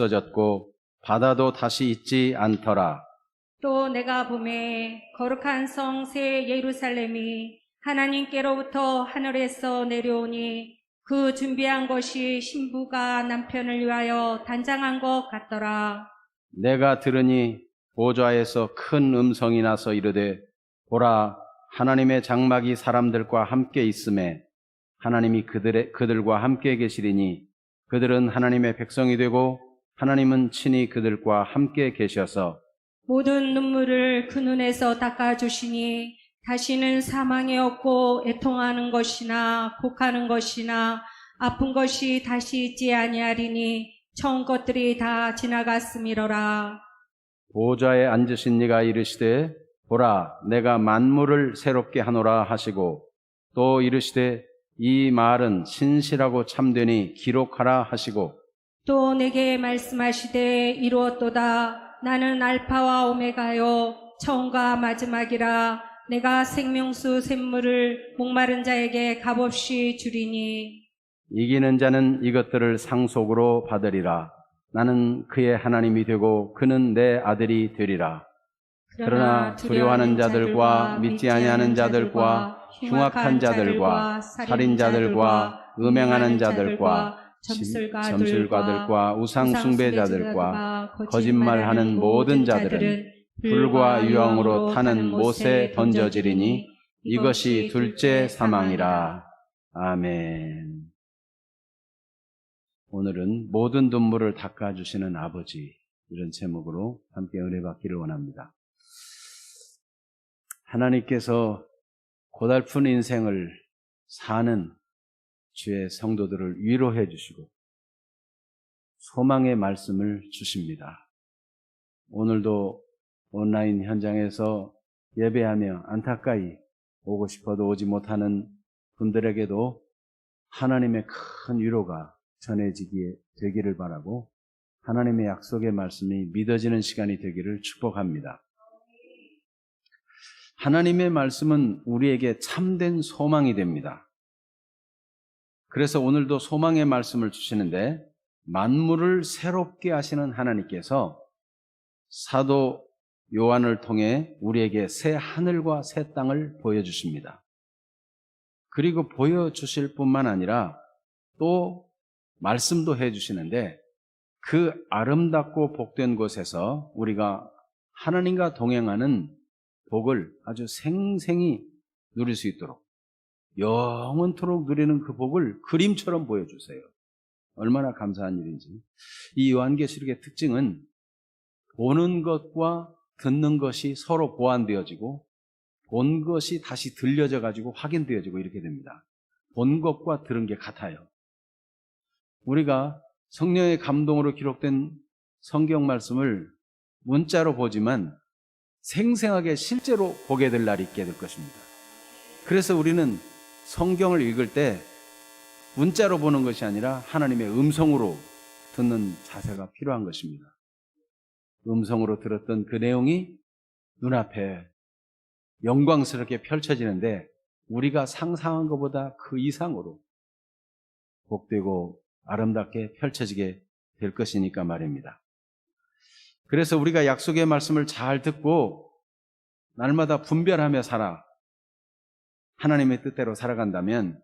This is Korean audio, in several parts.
없어졌고 바다도 다시 있지 않더라. 또 내가 보매 거룩한 성 새 예루살렘이 하나님께로부터 하늘에서 내려오니 그 준비한 것이 신부가 남편을 위하여 단장한 것 같더라. 내가 들으니 보좌에서 큰 음성이 나서 이르되 보라 하나님의 장막이 사람들과 함께 있음에 하나님이 그들과 함께 계시리니 그들은 하나님의 백성이 되고 하나님은 친히 그들과 함께 계셔서 모든 눈물을 그 눈에서 닦아주시니 다시는 사망이 없고 애통하는 것이나 곡하는 것이나 아픈 것이 다시 있지 아니하리니 처음 것들이 다 지나갔음이로라. 보좌에 앉으신 이가 이르시되 보라 내가 만물을 새롭게 하노라 하시고 또 이르시되 이 말은 신실하고 참되니 기록하라 하시고 또 내게 말씀하시되 이루었도다. 나는 알파와 오메가요 처음과 마지막이라. 내가 생명수 샘물을 목마른 자에게 값없이 주리니 이기는 자는 이것들을 상속으로 받으리라. 나는 그의 하나님이 되고 그는 내 아들이 되리라. 그러나 두려워하는 자들과 믿지 아니하는 자들과 흉악한 자들과 살인자들과 음행하는 자들과 점술가들과 우상숭배자들과 거짓말하는 모든 자들은 불과 유황으로 타는 못에 던져지리니 이것이 둘째 사망이라. 아멘. 오늘은 모든 눈물을 닦아주시는 아버지, 이런 제목으로 함께 은혜 받기를 원합니다. 하나님께서 고달픈 인생을 사는 주의 성도들을 위로해 주시고 소망의 말씀을 주십니다. 오늘도 온라인 현장에서 예배하며 안타까이 오고 싶어도 오지 못하는 분들에게도 하나님의 큰 위로가 전해지게 되기를 바라고 하나님의 약속의 말씀이 믿어지는 시간이 되기를 축복합니다. 하나님의 말씀은 우리에게 참된 소망이 됩니다. 그래서 오늘도 소망의 말씀을 주시는데 만물을 새롭게 하시는 하나님께서 사도 요한을 통해 우리에게 새 하늘과 새 땅을 보여주십니다. 그리고 보여주실 뿐만 아니라 또 말씀도 해주시는데 그 아름답고 복된 곳에서 우리가 하나님과 동행하는 복을 아주 생생히 누릴 수 있도록 영원토록 누리는 그 복을 그림처럼 보여주세요. 얼마나 감사한 일인지. 이 요한계시록의 특징은 보는 것과 듣는 것이 서로 보완되어지고 본 것이 다시 들려져 가지고 확인되어지고 이렇게 됩니다. 본 것과 들은 게 같아요. 우리가 성령의 감동으로 기록된 성경 말씀을 문자로 보지만 생생하게 실제로 보게 될 날이 있게 될 것입니다. 그래서 우리는 성경을 읽을 때 문자로 보는 것이 아니라 하나님의 음성으로 듣는 자세가 필요한 것입니다. 음성으로 들었던 그 내용이 눈앞에 영광스럽게 펼쳐지는데 우리가 상상한 것보다 그 이상으로 복되고 아름답게 펼쳐지게 될 것이니까 말입니다. 그래서 우리가 약속의 말씀을 잘 듣고 날마다 분별하며 살아 하나님의 뜻대로 살아간다면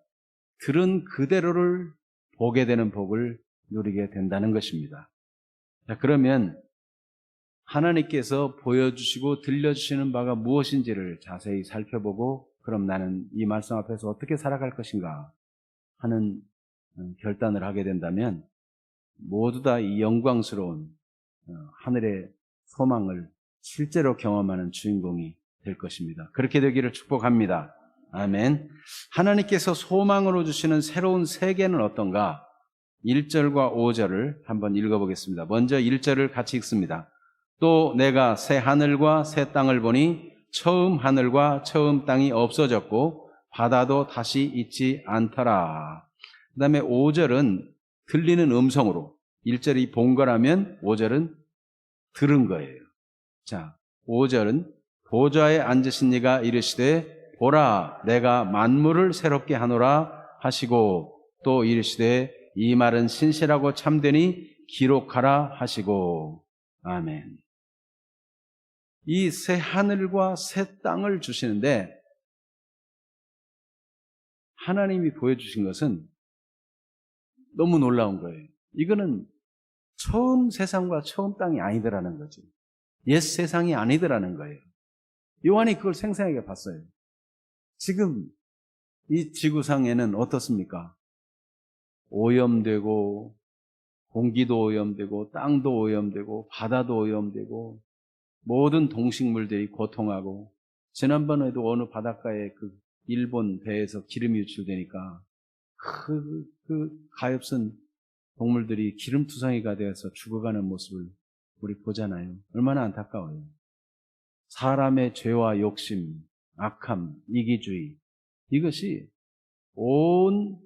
들은 그대로를 보게 되는 복을 누리게 된다는 것입니다. 자, 그러면 하나님께서 보여주시고 들려주시는 바가 무엇인지를 자세히 살펴보고 그럼 나는 이 말씀 앞에서 어떻게 살아갈 것인가 하는 결단을 하게 된다면 모두 다 이 영광스러운 하늘의 소망을 실제로 경험하는 주인공이 될 것입니다. 그렇게 되기를 축복합니다. 아멘. 하나님께서 소망으로 주시는 새로운 세계는 어떤가? 1절과 5절을 한번 읽어보겠습니다. 먼저 1절을 같이 읽습니다. 또 내가 새 하늘과 새 땅을 보니 처음 하늘과 처음 땅이 없어졌고 바다도 다시 있지 않더라. 그 다음에 5절은 들리는 음성으로 1절이 본 거라면 5절은 들은 거예요. 자, 5절은 보좌에 앉으신 이가 이르시되 보라 내가 만물을 새롭게 하노라 하시고 또 이르시되 이 말은 신실하고 참되니 기록하라 하시고. 아멘. 이 새 하늘과 새 땅을 주시는데 하나님이 보여주신 것은 너무 놀라운 거예요. 이거는 처음 세상과 처음 땅이 아니더라는 거지. 옛 세상이 아니더라는 거예요. 요한이 그걸 생생하게 봤어요. 지금 이 지구상에는 어떻습니까? 오염되고 공기도 오염되고 땅도 오염되고 바다도 오염되고 모든 동식물들이 고통하고, 지난번에도 어느 바닷가에 그 일본 배에서 기름이 유출되니까 그 가엾은 동물들이 기름투성이가 되어서 죽어가는 모습을 우리 보잖아요. 얼마나 안타까워요. 사람의 죄와 욕심, 악함, 이기주의, 이것이 온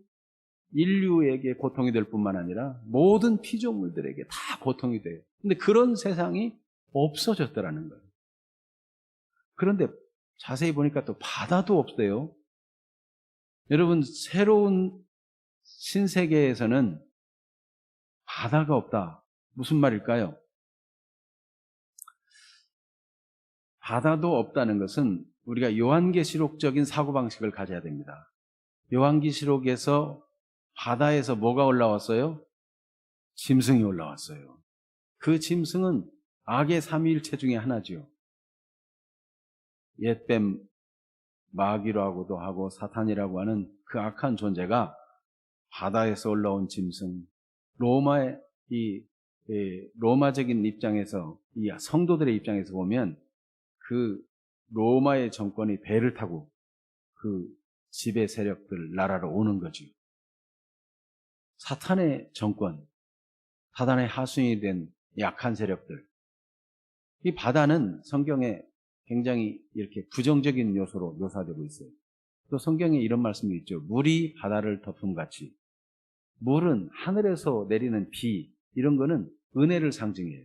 인류에게 고통이 될 뿐만 아니라 모든 피조물들에게 다 고통이 돼요. 근데 그런 세상이 없어졌더라는 거예요. 그런데 자세히 보니까 또 바다도 없대요. 여러분, 새로운 신세계에서는 바다가 없다. 무슨 말일까요? 바다도 없다는 것은 우리가 요한계시록적인 사고방식을 가져야 됩니다. 요한계시록에서 바다에서 뭐가 올라왔어요? 짐승이 올라왔어요. 그 짐승은 악의 삼위일체 중에 하나지요. 옛뱀 마귀라고도 하고 사탄이라고 하는 그 악한 존재가 바다에서 올라온 짐승, 로마적인 입장에서, 이 성도들의 입장에서 보면 그 로마의 정권이 배를 타고 그 지배 세력들 나라로 오는 거죠. 사탄의 정권, 사탄의 하수인이 된 약한 세력들. 이 바다는 성경에 굉장히 이렇게 부정적인 요소로 묘사되고 있어요. 또 성경에 이런 말씀이 있죠. 물이 바다를 덮음같이. 물은 하늘에서 내리는 비, 이런 거는 은혜를 상징해요.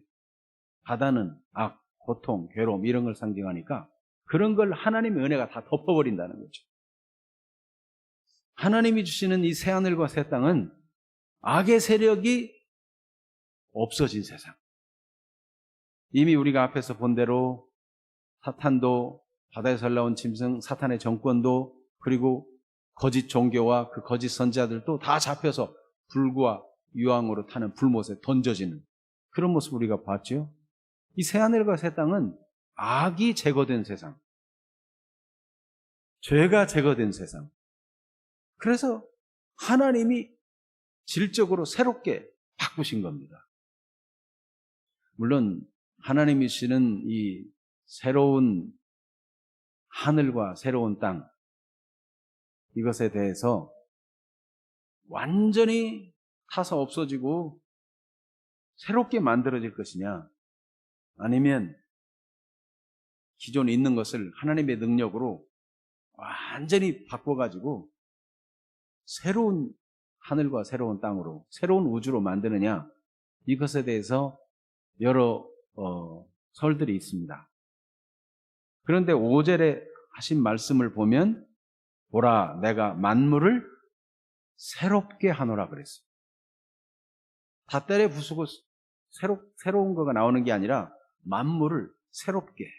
바다는 악, 고통, 괴로움 이런 걸 상징하니까 그런 걸 하나님의 은혜가 다 덮어버린다는 거죠. 하나님이 주시는 이 새하늘과 새 땅은 악의 세력이 없어진 세상. 이미 우리가 앞에서 본 대로 사탄도, 바다에서 올라온 짐승, 사탄의 정권도, 그리고 거짓 종교와 그 거짓 선지자들도 다 잡혀서 불과 유황으로 타는 불못에 던져지는 그런 모습을 우리가 봤죠. 이 새하늘과 새 땅은 악이 제거된 세상, 죄가 제거된 세상. 그래서 하나님이 질적으로 새롭게 바꾸신 겁니다. 물론 하나님이 주시는 이 새로운 하늘과 새로운 땅, 이것에 대해서 완전히 타서 없어지고 새롭게 만들어질 것이냐, 아니면 기존에 있는 것을 하나님의 능력으로 완전히 바꿔가지고 새로운 하늘과 새로운 땅으로, 새로운 우주로 만드느냐, 이것에 대해서 여러 설들이 있습니다. 그런데 5절에 하신 말씀을 보면, 보라, 내가 만물을 새롭게 하노라 그랬어요. 다 때려 부수고 새로운 거가 나오는 게 아니라 만물을 새롭게.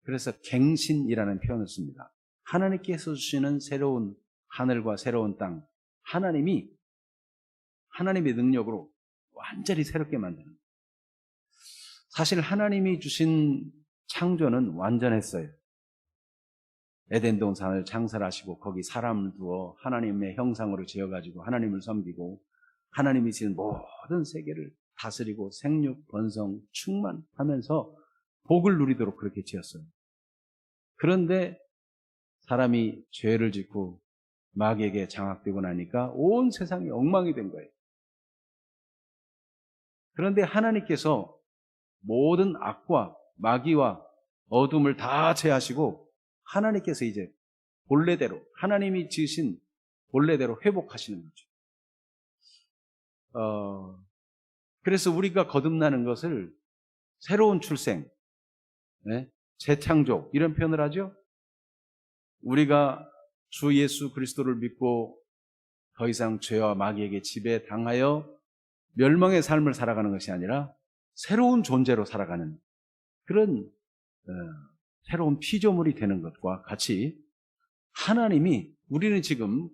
그래서 갱신이라는 표현을 씁니다. 하나님께서 주시는 새로운 하늘과 새로운 땅, 하나님이 하나님의 능력으로 완전히 새롭게 만드는 거예요. 사실 하나님이 주신 창조는 완전했어요. 에덴 동산을 창설하시고 거기 사람을 두어 하나님의 형상으로 지어가지고 하나님을 섬기고 하나님이 지은 모든 세계를 다스리고 생육, 번성, 충만하면서 복을 누리도록 그렇게 지었어요. 그런데 사람이 죄를 짓고 마귀에게 장악되고 나니까 온 세상이 엉망이 된 거예요. 그런데 하나님께서 모든 악과 마귀와 어둠을 다 제하시고 하나님께서 이제 본래대로, 하나님이 지으신 본래대로 회복하시는 거죠. 그래서 우리가 거듭나는 것을 새로운 출생, 재창조 이런 표현을 하죠. 우리가 주 예수 그리스도를 믿고 더 이상 죄와 마귀에게 지배당하여 멸망의 삶을 살아가는 것이 아니라 새로운 존재로 살아가는 그런 새로운 피조물이 되는 것과 같이 우리는 지금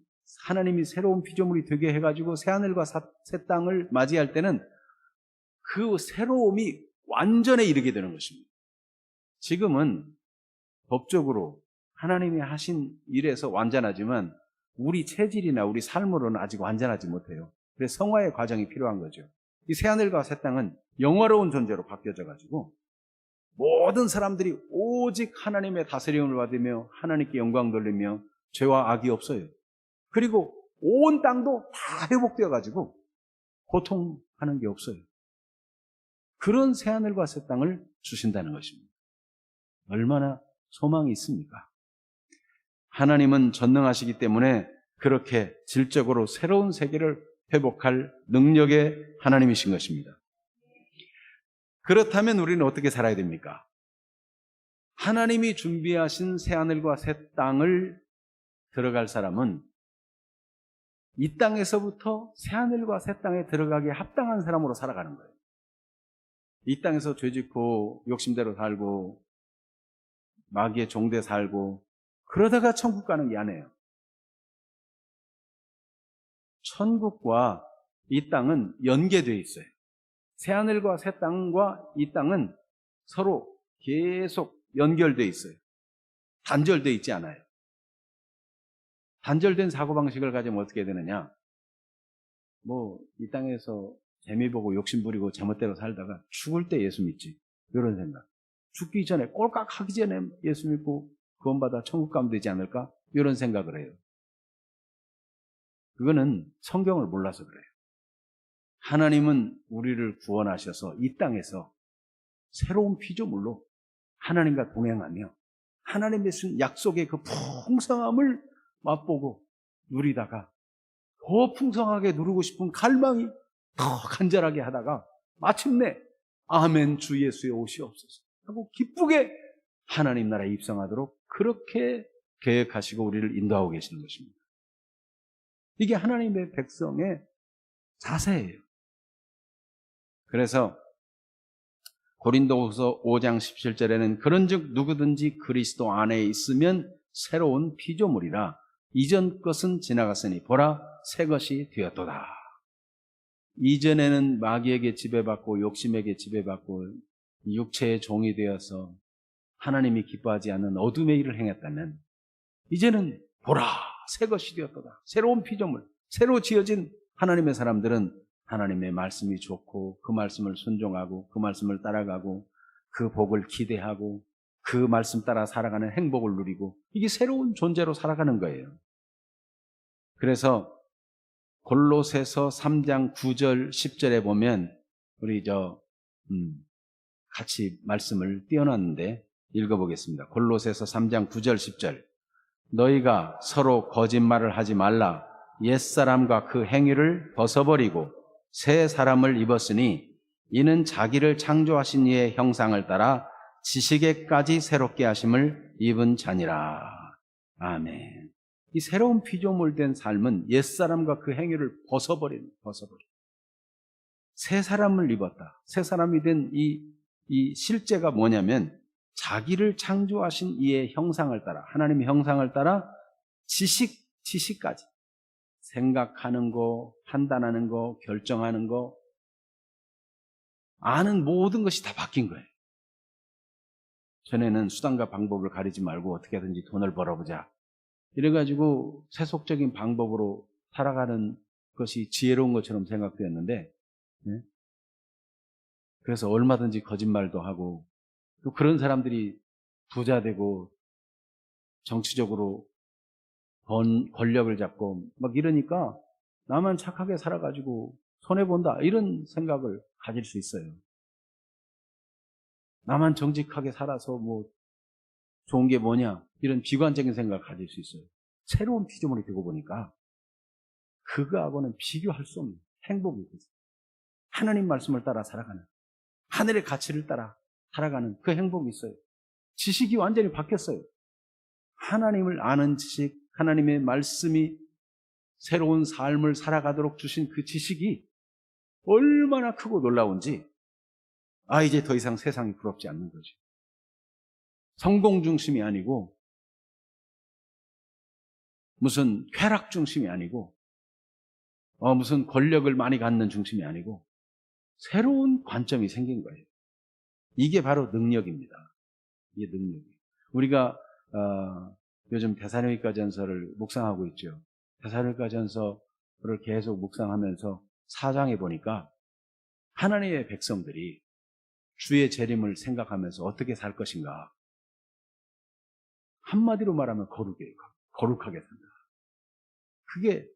하나님이 새로운 피조물이 되게 해가지고 새하늘과 새 땅을 맞이할 때는 그 새로움이 완전에 이르게 되는 것입니다. 지금은 법적으로 하나님이 하신 일에서 완전하지만 우리 체질이나 우리 삶으로는 아직 완전하지 못해요. 그래서 성화의 과정이 필요한 거죠. 이 새하늘과 새 땅은 영화로운 존재로 바뀌어져 가지고 모든 사람들이 오직 하나님의 다스림을 받으며 하나님께 영광 돌리며 죄와 악이 없어요. 그리고 온 땅도 다 회복되어 가지고 고통하는 게 없어요. 그런 새하늘과 새 땅을 주신다는 것입니다. 얼마나 소망이 있습니까? 하나님은 전능하시기 때문에 그렇게 질적으로 새로운 세계를 회복할 능력의 하나님이신 것입니다. 그렇다면 우리는 어떻게 살아야 됩니까? 하나님이 준비하신 새하늘과 새 땅을 들어갈 사람은 이 땅에서부터 새하늘과 새 땅에 들어가기에 합당한 사람으로 살아가는 거예요. 이 땅에서 죄짓고 욕심대로 살고 마귀의 종대 살고 그러다가 천국 가는 게 아니에요. 천국과 이 땅은 연계되어 있어요. 새하늘과 새 땅과 이 땅은 서로 계속 연결되어 있어요. 단절되어 있지 않아요. 단절된 사고방식을 가지면 어떻게 되느냐? 이 땅에서 재미 보고 욕심 부리고 제멋대로 살다가 죽을 때 예수 믿지. 이런 생각. 죽기 전에 꼴깍 하기 전에 예수 믿고 구원받아 천국 가면 되지 않을까? 이런 생각을 해요. 그거는 성경을 몰라서 그래요. 하나님은 우리를 구원하셔서 이 땅에서 새로운 피조물로 하나님과 동행하며 하나님의 준 약속의 그 풍성함을 맛보고 누리다가 더 풍성하게 누리고 싶은 갈망이 더 간절하게 하다가 마침내 아멘 주 예수의 오시옵소서 하고 기쁘게 하나님 나라에 입성하도록 그렇게 계획하시고 우리를 인도하고 계시는 것입니다. 이게 하나님의 백성의 자세예요. 그래서 고린도후서 5장 17절에는 그런즉 누구든지 그리스도 안에 있으면 새로운 피조물이라 이전 것은 지나갔으니 보라 새 것이 되었도다. 이전에는 마귀에게 지배받고 욕심에게 지배받고 육체의 종이 되어서 하나님이 기뻐하지 않는 어둠의 일을 행했다면 이제는 보라 새 것이 되었도다. 새로운 피조물, 새로 지어진 하나님의 사람들은 하나님의 말씀이 좋고 그 말씀을 순종하고 그 말씀을 따라가고 그 복을 기대하고 그 말씀 따라 살아가는 행복을 누리고 이게 새로운 존재로 살아가는 거예요. 그래서 골로새서 3장 9절 10절에 보면 우리 같이 말씀을 띄워놨는데 읽어보겠습니다. 골로새서 3장 9절 10절 너희가 서로 거짓말을 하지 말라. 옛사람과 그 행위를 벗어버리고 새 사람을 입었으니 이는 자기를 창조하신 이의 형상을 따라 지식에까지 새롭게 하심을 입은 자니라. 아멘. 이 새로운 피조물 된 삶은 옛사람과 그 행위를 벗어버려. 새 사람을 입었다. 새 사람이 된 이 실제가 뭐냐면 자기를 창조하신 이의 형상을 따라 하나님의 형상을 따라 지식까지 생각하는 거, 판단하는 거, 결정하는 거 아는 모든 것이 다 바뀐 거예요. 전에는 수단과 방법을 가리지 말고 어떻게든지 돈을 벌어보자 이래가지고 세속적인 방법으로 살아가는 것이 지혜로운 것처럼 생각되었는데 그래서 얼마든지 거짓말도 하고 또 그런 사람들이 부자 되고 정치적으로 권력을 잡고 막 이러니까 나만 착하게 살아가지고 손해본다 이런 생각을 가질 수 있어요. 나만 정직하게 살아서 좋은 게 뭐냐 이런 비관적인 생각을 가질 수 있어요. 새로운 피조물이 되고 보니까 그거하고는 비교할 수 없는 행복이 있어요. 하나님 말씀을 따라 살아가는 하늘의 가치를 따라 살아가는 그 행복이 있어요. 지식이 완전히 바뀌었어요. 하나님을 아는 지식, 하나님의 말씀이 새로운 삶을 살아가도록 주신 그 지식이 얼마나 크고 놀라운지, 이제 더 이상 세상이 부럽지 않는 거죠. 성공 중심이 아니고, 무슨 쾌락 중심이 아니고, 무슨 권력을 많이 갖는 중심이 아니고, 새로운 관점이 생긴 거예요. 이게 바로 능력입니다. 이게 능력이에요. 우리가 요즘 데살로니가 전서를 묵상하고 있죠. 데살로니가 전서를 계속 묵상하면서 4장에 보니까 하나님의 백성들이 주의 재림을 생각하면서 어떻게 살 것인가. 한마디로 말하면 거룩하게 산다. 그게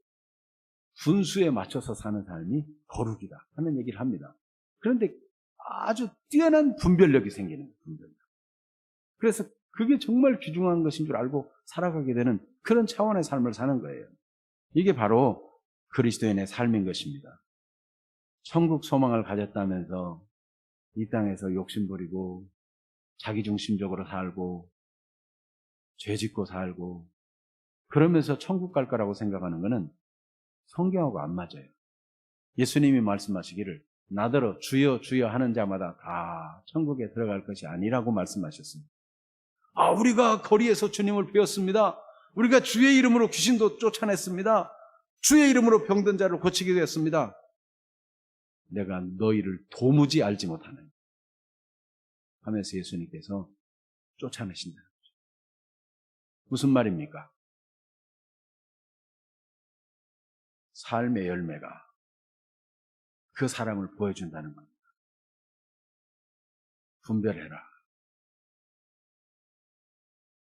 분수에 맞춰서 사는 삶이 거룩이다 하는 얘기를 합니다. 그런데 아주 뛰어난 분별력이 생기는 거예요. 분별력. 그래서 그게 정말 귀중한 것인 줄 알고 살아가게 되는 그런 차원의 삶을 사는 거예요. 이게 바로 그리스도인의 삶인 것입니다. 천국 소망을 가졌다면서 이 땅에서 욕심부리고 자기중심적으로 살고 죄짓고 살고 그러면서 천국 갈 거라고 생각하는 것은 성경하고 안 맞아요. 예수님이 말씀하시기를 나더러 주여 주여 하는 자마다 다 천국에 들어갈 것이 아니라고 말씀하셨습니다. 우리가 거리에서 주님을 배웠습니다. 우리가 주의 이름으로 귀신도 쫓아냈습니다. 주의 이름으로 병든 자를 고치게 되었습니다. 내가 너희를 도무지 알지 못하네 하면서 예수님께서 쫓아내신다. 무슨 말입니까? 삶의 열매가 그 사람을 보여준다는 겁니다. 분별해라.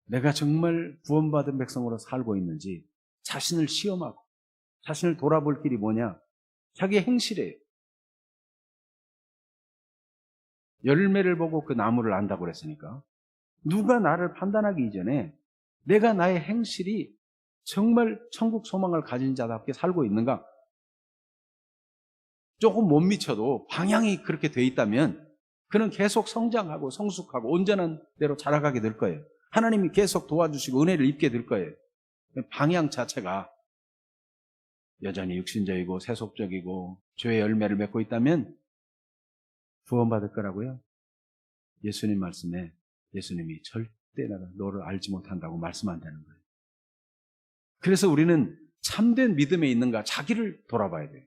내가 정말 구원받은 백성으로 살고 있는지 자신을 시험하고 자신을 돌아볼 길이 뭐냐? 자기의 행실이에요. 열매를 보고 그 나무를 안다고 그랬으니까 누가 나를 판단하기 이전에 내가 나의 행실이 정말 천국 소망을 가진 자답게 살고 있는가? 조금 못 미쳐도 방향이 그렇게 돼 있다면 그는 계속 성장하고 성숙하고 온전한 대로 자라가게 될 거예요. 하나님이 계속 도와주시고 은혜를 입게 될 거예요. 방향 자체가 여전히 육신적이고 세속적이고 죄의 열매를 맺고 있다면 구원받을 거라고요? 예수님 말씀에 예수님이 절대 너를 알지 못한다고 말씀한다는 거예요. 그래서 우리는 참된 믿음에 있는가 자기를 돌아봐야 돼요.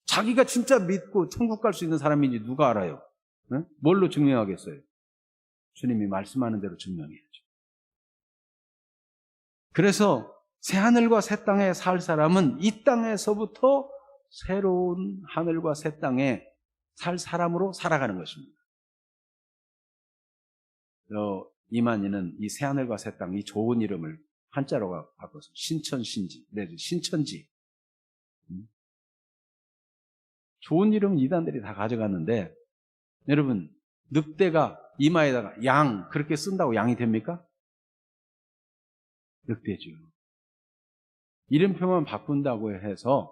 자기가 진짜 믿고 천국 갈 수 있는 사람인지 누가 알아요? 네? 뭘로 증명하겠어요? 주님이 말씀하는 대로 증명해야죠. 그래서 새하늘과 새 땅에 살 사람은 이 땅에서부터 새로운 하늘과 새 땅에 살 사람으로 살아가는 것입니다. 이만희는 이 새하늘과 새 땅, 이 좋은 이름을 한자로 바꿔서 신천신지, 신천지. 좋은 이름은 이단들이 다 가져갔는데, 여러분, 늑대가 이마에다가 양, 그렇게 쓴다고 양이 됩니까? 늑대죠. 이름표만 바꾼다고 해서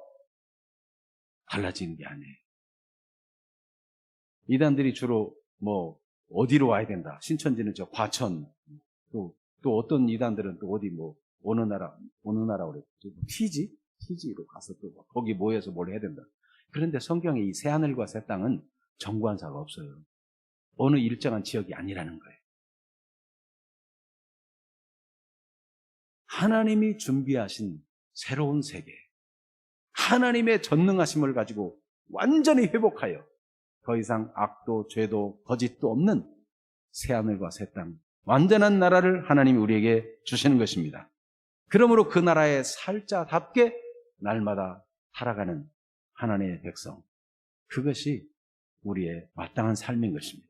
달라지는 게 아니에요. 이단들이 주로 어디로 와야 된다. 신천지는 저 과천, 또 어떤 이단들은 또 어디 어느 나라 그랬죠. 피지로 가서 또 거기 모여서 뭘 해야 된다. 그런데 성경에 이 새하늘과 새 땅은 정관사가 없어요. 어느 일정한 지역이 아니라는 거예요. 하나님이 준비하신 새로운 세계, 하나님의 전능하심을 가지고 완전히 회복하여 더 이상 악도 죄도 거짓도 없는 새하늘과 새 땅, 완전한 나라를 하나님이 우리에게 주시는 것입니다. 그러므로 그 나라의 살자답게 날마다 살아가는 하나님의 백성, 그것이 우리의 마땅한 삶인 것입니다.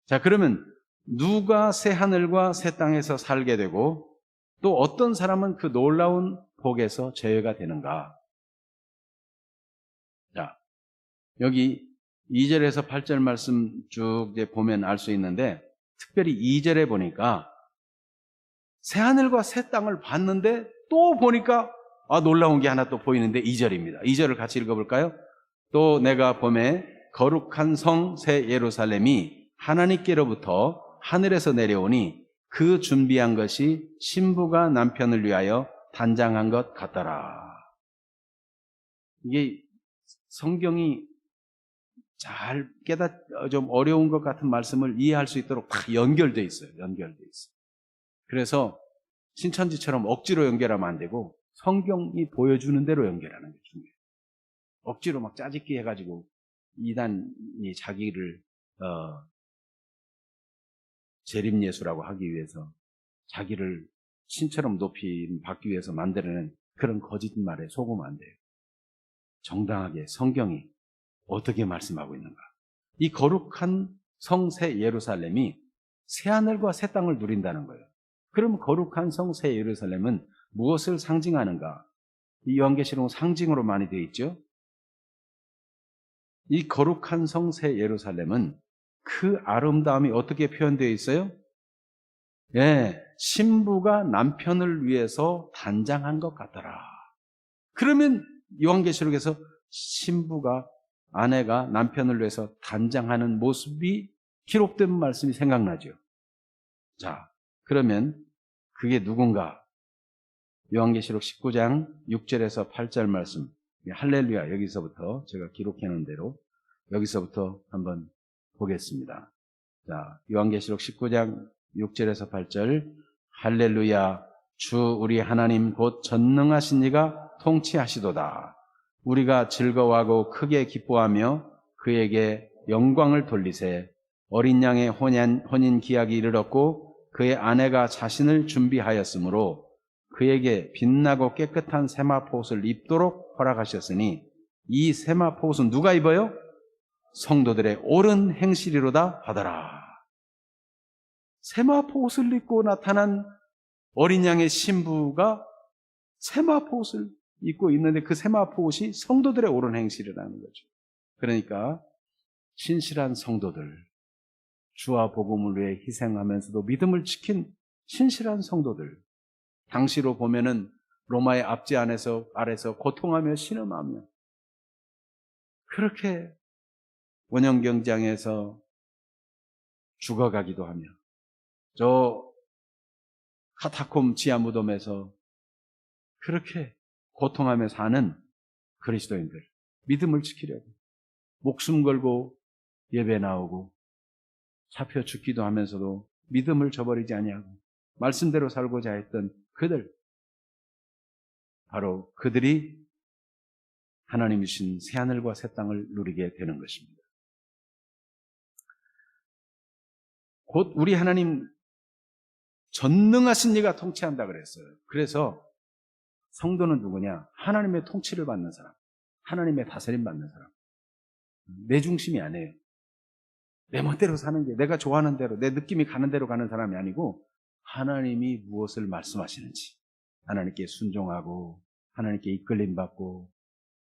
자, 그러면 누가 새하늘과 새 땅에서 살게 되고 또 어떤 사람은 그 놀라운 복에서 제외가 되는가? 자, 여기 2절에서 8절 말씀 쭉 보면 알 수 있는데 특별히 2절에 보니까 새하늘과 새 땅을 봤는데 또 보니까 놀라운 게 하나 또 보이는데 2절입니다. 2절을 같이 읽어볼까요? 또 내가 보매 거룩한 성 새 예루살렘이 하나님께로부터 하늘에서 내려오니 그 준비한 것이 신부가 남편을 위하여 단장한 것 같더라. 이게 성경이 잘 좀 어려운 것 같은 말씀을 이해할 수 있도록 다 연결되어 있어요. 연결되어 있어요. 그래서 신천지처럼 억지로 연결하면 안 되고 성경이 보여주는 대로 연결하는 게 중요해요. 억지로 막 짜집기 해가지고 이단이 자기를 재림예수라고 하기 위해서 자기를 신처럼 높이 받기 위해서 만들어낸 그런 거짓말에 속으면 안 돼요. 정당하게 성경이 어떻게 말씀하고 있는가. 이 거룩한 성새 예루살렘이 새하늘과 새 땅을 누린다는 거예요. 그럼 거룩한 성새 예루살렘은 무엇을 상징하는가? 이 요한계시록은 상징으로 많이 되어 있죠. 이 거룩한 성새 예루살렘은 그 아름다움이 어떻게 표현되어 있어요? 예, 신부가 남편을 위해서 단장한 것 같더라. 그러면 요한계시록에서 아내가 남편을 위해서 단장하는 모습이 기록된 말씀이 생각나죠. 자, 그러면 그게 누군가? 요한계시록 19장 6절에서 8절 말씀, 할렐루야, 여기서부터 제가 기록해 놓은 대로 여기서부터 한번 보겠습니다. 자, 요한계시록 19장 6절에서 8절, 할렐루야, 주 우리 하나님 곧 전능하신 이가 통치하시도다. 우리가 즐거워하고 크게 기뻐하며 그에게 영광을 돌리세. 어린 양의 혼인 기약이 이르렀고 그의 아내가 자신을 준비하였으므로 그에게 빛나고 깨끗한 세마포옷을 입도록 허락하셨으니 이 세마포옷은 누가 입어요? 성도들의 옳은 행실이로다 하더라. 세마포옷을 입고 나타난 어린 양의 신부가 세마포옷을 입고 있는데 그 세마포옷이 성도들의 옳은 행실이라는 거죠. 그러니까 신실한 성도들, 주와 복음을 위해 희생하면서도 믿음을 지킨 신실한 성도들, 당시로 보면은 로마의 압제 아래서 고통하며 신음하며 그렇게 원형경장에서 죽어가기도 하며 저 카타콤 지하 무덤에서 그렇게 고통하며 사는 그리스도인들, 믿음을 지키려고 목숨 걸고 예배 나오고 잡혀 죽기도 하면서도 믿음을 저버리지 아니하고 말씀대로 살고자 했던 그들, 바로 그들이 하나님이 주신 새하늘과 새 땅을 누리게 되는 것입니다. 곧 우리 하나님 전능하신 이가 통치한다 그랬어요. 그래서 성도는 누구냐? 하나님의 통치를 받는 사람, 하나님의 다스림 받는 사람. 내 중심이 아니에요. 내 멋대로 사는 게, 내가 좋아하는 대로, 내 느낌이 가는 대로 가는 사람이 아니고 하나님이 무엇을 말씀하시는지 하나님께 순종하고 하나님께 이끌림 받고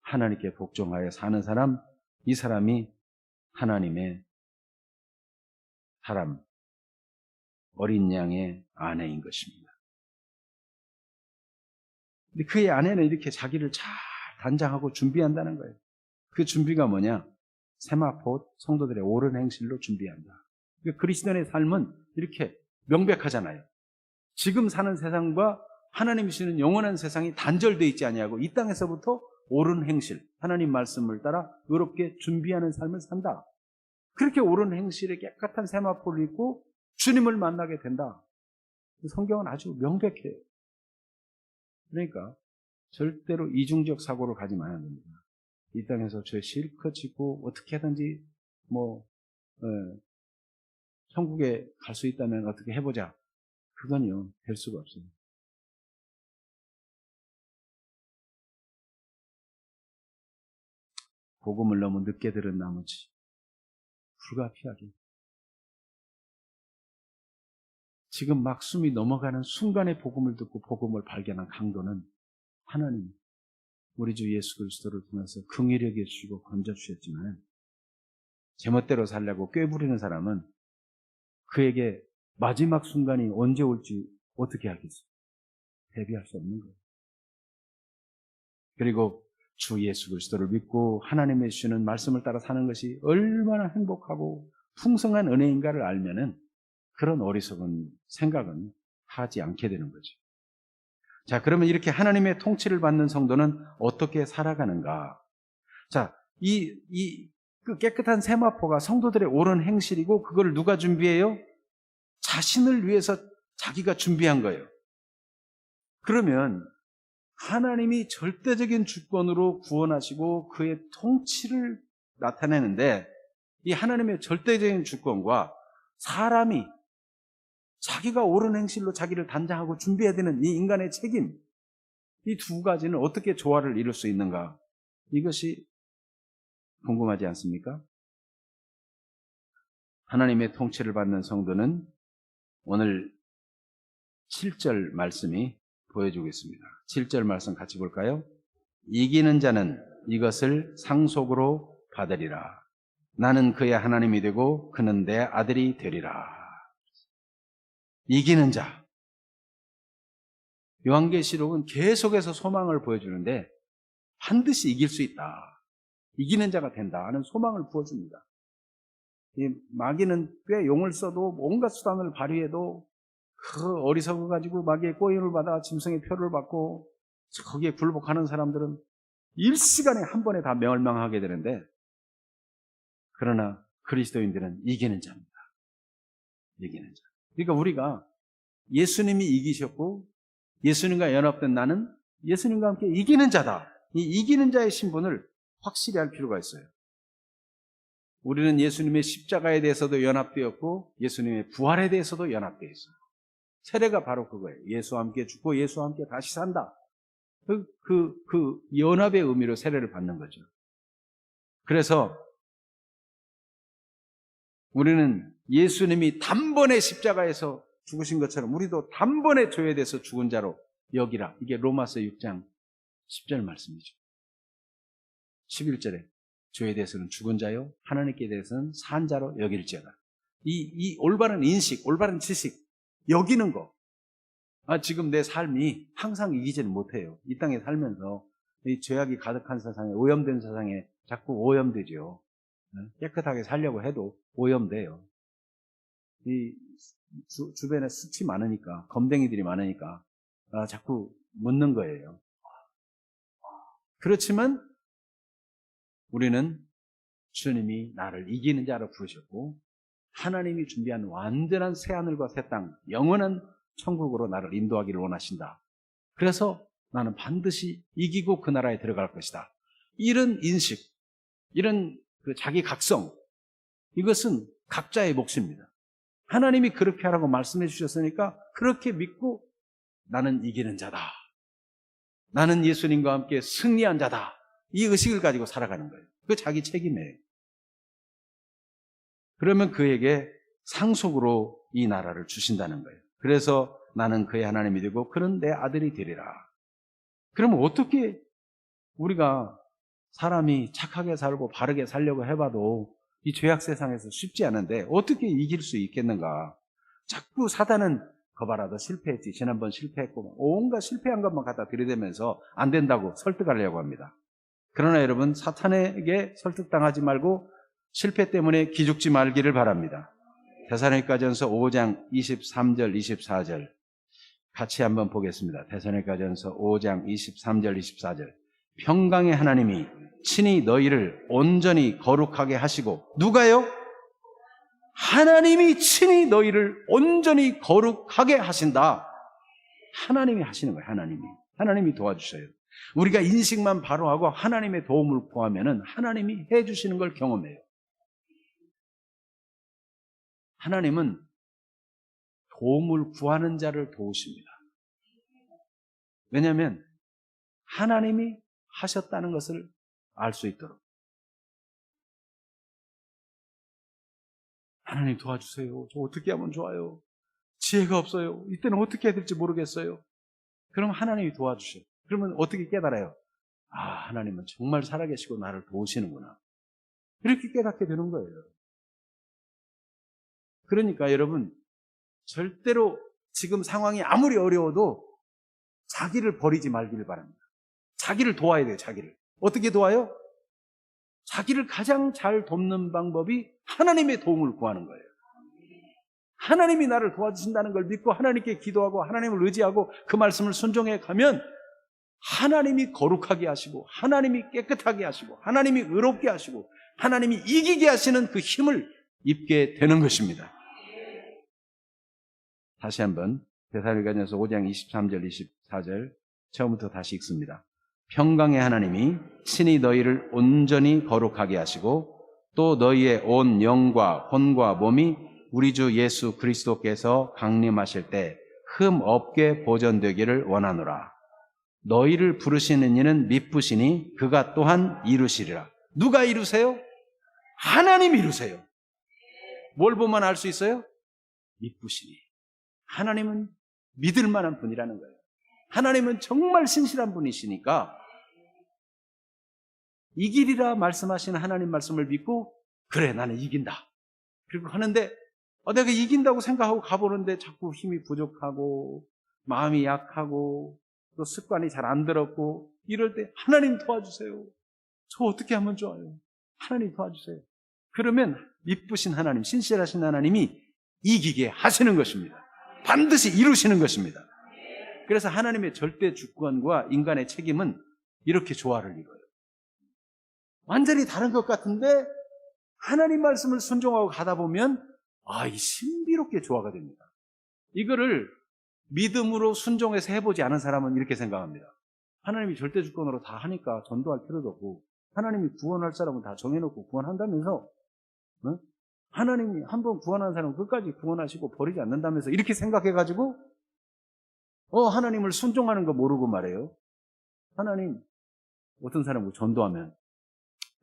하나님께 복종하여 사는 사람, 이 사람이 하나님의 사람, 어린 양의 아내인 것입니다. 근데 그의 아내는 이렇게 자기를 잘 단장하고 준비한다는 거예요. 그 준비가 뭐냐? 세마포 성도들의 옳은 행실로 준비한다. 그리스도인의 삶은 이렇게 명백하잖아요. 지금 사는 세상과 하나님이 주시는 영원한 세상이 단절되어 있지 아니하고 이 땅에서부터 옳은 행실, 하나님 말씀을 따라 의롭게 준비하는 삶을 산다. 그렇게 옳은 행실에 깨끗한 세마포를 입고 주님을 만나게 된다. 성경은 아주 명백해요. 그러니까 절대로 이중적 사고를 가지 말아야 됩니다. 이 땅에서 죄 실컷 짓고 어떻게 하든지 천국에 갈 수 있다면 어떻게 해보자. 그건요, 될 수가 없어요. 복음을 너무 늦게 들은 나머지 불가피하게 지금 막 숨이 넘어가는 순간에 복음을 듣고 복음을 발견한 강도는 하나님, 우리 주 예수 그리스도를 통해서 긍휼하게 해주시고 건져주셨지만 제멋대로 살려고 꾀부리는 사람은 그에게 마지막 순간이 언제 올지 어떻게 하겠어요? 대비할 수 없는 거예요. 그리고 주 예수 그리스도를 믿고 하나님의 주시는 말씀을 따라 사는 것이 얼마나 행복하고 풍성한 은혜인가를 알면은 그런 어리석은 생각은 하지 않게 되는 거죠. 자, 그러면 이렇게 하나님의 통치를 받는 성도는 어떻게 살아가는가? 자, 그 깨끗한 세마포가 성도들의 옳은 행실이고, 그걸 누가 준비해요? 자신을 위해서 자기가 준비한 거예요. 그러면 하나님이 절대적인 주권으로 구원하시고 그의 통치를 나타내는데, 이 하나님의 절대적인 주권과 사람이 자기가 옳은 행실로 자기를 단장하고 준비해야 되는 이 인간의 책임, 이 두 가지는 어떻게 조화를 이룰 수 있는가? 이것이 궁금하지 않습니까? 하나님의 통치를 받는 성도는 오늘 7절 말씀이 보여주고 있습니다. 7절 말씀 같이 볼까요? 이기는 자는 이것을 상속으로 받으리라. 나는 그의 하나님이 되고 그는 내 아들이 되리라. 이기는 자. 요한계시록은 계속해서 소망을 보여주는데 반드시 이길 수 있다. 이기는 자가 된다 하는 소망을 부어줍니다. 이 마귀는 꽤 용을 써도 온갖 수단을 발휘해도 그 어리석어 가지고 마귀의 꼬임을 받아 짐승의 표를 받고 거기에 굴복하는 사람들은 일시간에 한 번에 다 멸망하게 되는데, 그러나 그리스도인들은 이기는 자입니다. 이기는 자. 그러니까 우리가 예수님이 이기셨고 예수님과 연합된 나는 예수님과 함께 이기는 자다. 이 이기는 자의 신분을 확실히 할 필요가 있어요. 우리는 예수님의 십자가에 대해서도 연합되었고 예수님의 부활에 대해서도 연합되어 있어요. 세례가 바로 그거예요. 예수와 함께 죽고 예수와 함께 다시 산다. 그 연합의 의미로 세례를 받는 거죠. 그래서 우리는 예수님이 단번에 십자가에서 죽으신 것처럼 우리도 단번에 죄에 대해서 죽은 자로 여기라. 이게 로마서 6장 10절 말씀이죠. 11절에 죄에 대해서는 죽은 자요 하나님께 대해서는 산 자로 여길지어다. 이 올바른 인식, 올바른 지식, 여기는 거. 지금 내 삶이 항상 이기지는 못해요. 이 땅에 살면서 이 죄악이 가득한 세상에, 오염된 세상에 자꾸 오염되죠. 깨끗하게 살려고 해도 오염돼요. 이 주변에 습이 많으니까, 검댕이들이 많으니까 자꾸 묻는 거예요. 그렇지만 우리는 주님이 나를 이기는 자로 부르셨고 하나님이 준비한 완전한 새하늘과 새 땅, 영원한 천국으로 나를 인도하기를 원하신다. 그래서 나는 반드시 이기고 그 나라에 들어갈 것이다. 이런 인식, 이런 그 자기 각성, 이것은 각자의 몫입니다. 하나님이 그렇게 하라고 말씀해 주셨으니까 그렇게 믿고 나는 이기는 자다. 나는 예수님과 함께 승리한 자다. 이 의식을 가지고 살아가는 거예요. 그거 자기 책임이에요. 그러면 그에게 상속으로 이 나라를 주신다는 거예요. 그래서 나는 그의 하나님이 되고 그는 내 아들이 되리라. 그러면 어떻게 우리가 사람이 착하게 살고 바르게 살려고 해봐도 이 죄악 세상에서 쉽지 않은데 어떻게 이길 수 있겠는가? 자꾸 사단은 거봐라, 너 실패했지. 지난번 실패했고 온갖 실패한 것만 갖다 들이대면서 안 된다고 설득하려고 합니다. 그러나 여러분, 사탄에게 설득당하지 말고 실패 때문에 기죽지 말기를 바랍니다. 데살로니가전서 5장 23절 24절 같이 한번 보겠습니다. 데살로니가전서 5장 23절 24절 평강의 하나님이 친히 너희를 온전히 거룩하게 하시고, 누가요? 하나님이 친히 너희를 온전히 거룩하게 하신다. 하나님이 하시는 거예요. 하나님이 도와주셔요. 우리가 인식만 바로 하고 하나님의 도움을 구하면은 하나님이 해주시는 걸 경험해요. 하나님은 도움을 구하는 자를 도우십니다. 왜냐하면 하나님이 하셨다는 것을 알 수 있도록. 하나님 도와주세요. 저 어떻게 하면 좋아요? 지혜가 없어요. 이때는 어떻게 해야 될지 모르겠어요. 그럼 하나님이 도와주셔요. 그러면 어떻게 깨달아요? 하나님은 정말 살아계시고 나를 도우시는구나. 이렇게 깨닫게 되는 거예요. 그러니까 여러분, 절대로 지금 상황이 아무리 어려워도 자기를 버리지 말기를 바랍니다. 자기를 도와야 돼요. 자기를. 어떻게 도와요? 자기를 가장 잘 돕는 방법이 하나님의 도움을 구하는 거예요. 하나님이 나를 도와주신다는 걸 믿고 하나님께 기도하고 하나님을 의지하고 그 말씀을 순종해 가면 하나님이 거룩하게 하시고 하나님이 깨끗하게 하시고 하나님이 의롭게 하시고 하나님이 이기게 하시는 그 힘을 입게 되는 것입니다. 다시 한번 데살로니가전서 5장 23절 24절 처음부터 다시 읽습니다. 평강의 하나님이 친히 너희를 온전히 거룩하게 하시고 또 너희의 온 영과 혼과 몸이 우리 주 예수 그리스도께서 강림하실 때 흠 없게 보존되기를 원하노라. 너희를 부르시는 이는 미쁘시니 그가 또한 이루시리라. 누가 이루세요? 하나님이 이루세요. 뭘 보면 알 수 있어요? 미쁘시니. 하나님은 믿을 만한 분이라는 거예요. 하나님은 정말 신실한 분이시니까 이기리라 말씀하시는 하나님 말씀을 믿고 그래 나는 이긴다. 그리고 하는데 내가 이긴다고 생각하고 가보는데 자꾸 힘이 부족하고 마음이 약하고 또 습관이 잘 안 들었고 이럴 때 하나님 도와주세요. 저 어떻게 하면 좋아요? 하나님 도와주세요. 그러면 미쁘신 하나님, 신실하신 하나님이 이기게 하시는 것입니다. 반드시 이루시는 것입니다. 그래서 하나님의 절대 주권과 인간의 책임은 이렇게 조화를 이뤄요. 완전히 다른 것 같은데 하나님 말씀을 순종하고 가다 보면 이 신비롭게 조화가 됩니다. 이거를 믿음으로 순종해서 해보지 않은 사람은 이렇게 생각합니다. 하나님이 절대 주권으로 다 하니까 전도할 필요도 없고 하나님이 구원할 사람은 다 정해놓고 구원한다면서 하나님이 한번 구원한 사람은 끝까지 구원하시고 버리지 않는다면서 이렇게 생각해가지고 하나님을 순종하는 거 모르고 말해요. 하나님 어떤 사람을 전도하면